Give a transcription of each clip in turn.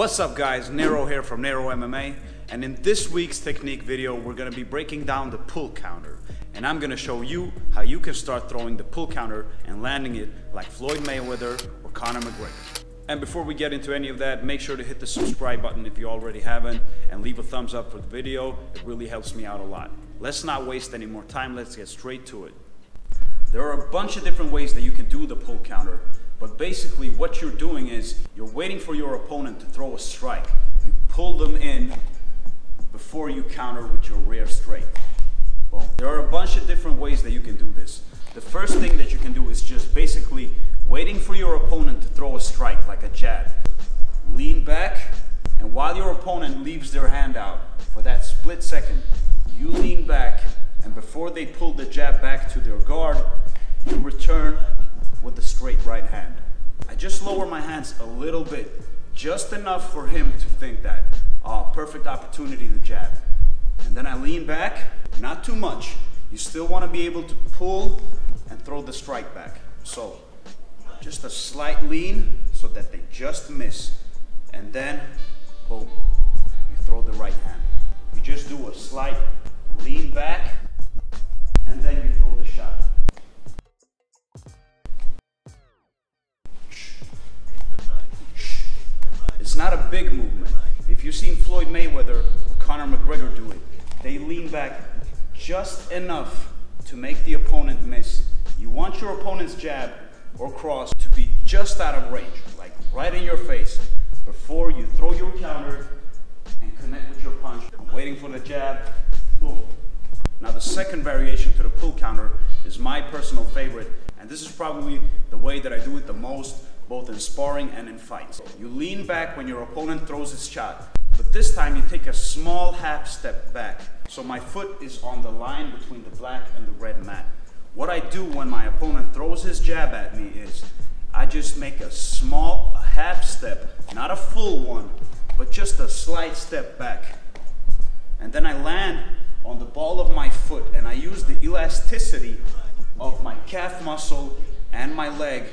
What's up guys, Nero here from Nero MMA, and in this week's technique video we're going to be breaking down the pull counter, and I'm going to show you how you can start throwing the pull counter and landing it like Floyd Mayweather or Conor McGregor. And before we get into any of that, make sure to hit the subscribe button if you already haven't, and leave a thumbs up for the video. It really helps me out a lot. Let's not waste any more time, let's get straight to it. There are a bunch of different ways that you can do the pull counter, but basically what you're doing is you're waiting for your opponent to throw a strike. You pull them in before you counter with your rear straight. Boom. There are a bunch of different ways that you can do this. The first thing that you can do is just basically waiting for your opponent to throw a strike, like a jab. Lean back, and while your opponent leaves their hand out, for that split second, you lean back, and before they pull the jab back to their guard, you return with the straight right hand. I just lower my hands a little bit, just enough for him to think that, perfect opportunity to jab. And then I lean back, not too much. You still want to be able to pull and throw the strike back. So, just a slight lean so that they just miss. And then, boom, you throw the right hand. You just do a slight lean back, and then you throw the shot. It's not a big movement. If you've seen Floyd Mayweather or Conor McGregor do it, they lean back just enough to make the opponent miss. You want your opponent's jab or cross to be just out of range, like right in your face, before you throw your counter and connect with your punch. I'm waiting for the jab, boom. Now the second variation to the pull counter is my personal favorite, and this is probably the way that I do it the most, both in sparring and in fights. You lean back when your opponent throws his shot, but this time you take a small half step back. So my foot is on the line between the black and the red mat. What I do when my opponent throws his jab at me is, I just make a small half step, not a full one, but just a slight step back. And then I land on the ball of my foot, and I use the elasticity of my calf muscle and my leg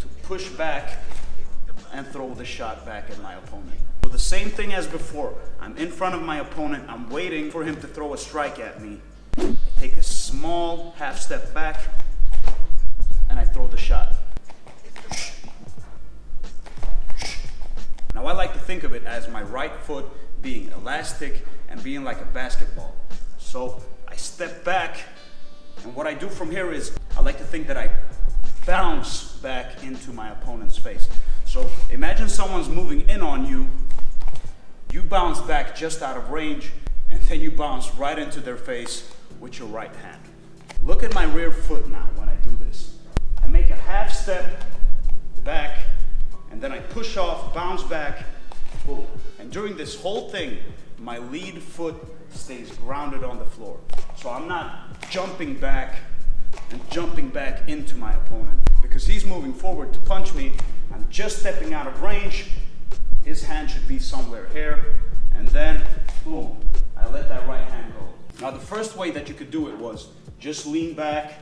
to push back and throw the shot back at my opponent. So the same thing as before. I'm in front of my opponent, I'm waiting for him to throw a strike at me. I take a small half step back and I throw the shot. Now I like to think of it as my right foot being elastic and being like a basketball. So I step back, and what I do from here is I like to think that I bounce back into my opponent's face. So imagine someone's moving in on you, you bounce back just out of range, and then you bounce right into their face with your right hand. Look at my rear foot now when I do this. I make a half step back, and then I push off, bounce back, boom. And during this whole thing, my lead foot stays grounded on the floor. So I'm not jumping back and jumping back into my opponent, because he's moving forward to punch me. I'm just stepping out of range. His hand should be somewhere here, and then boom, I let that right hand go. Now the first way that you could do it was just lean back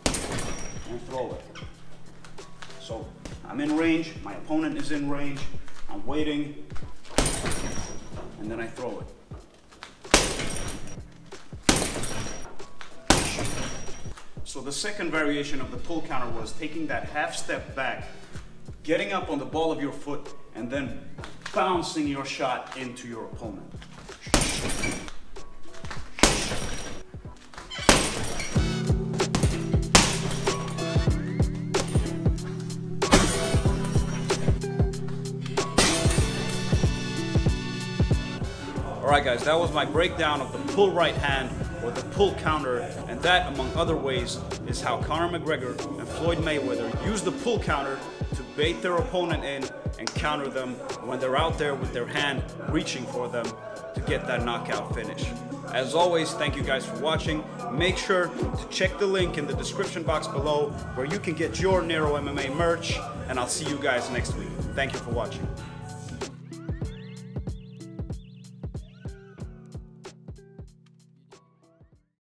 and throw it. So I'm in range, my opponent is in range, I'm waiting, and then I throw it. So the second variation of the pull counter was taking that half step back, getting up on the ball of your foot, and then bouncing your shot into your opponent. Alright guys, that was my breakdown of the pull right hand, or the pull counter, and that, among other ways, is how Conor McGregor and Floyd Mayweather use the pull counter to bait their opponent in and counter them when they're out there with their hand reaching for them to get that knockout finish. As always, thank you guys for watching. Make sure to check the link in the description box below where you can get your Nero MMA merch, and I'll see you guys next week. Thank you for watching.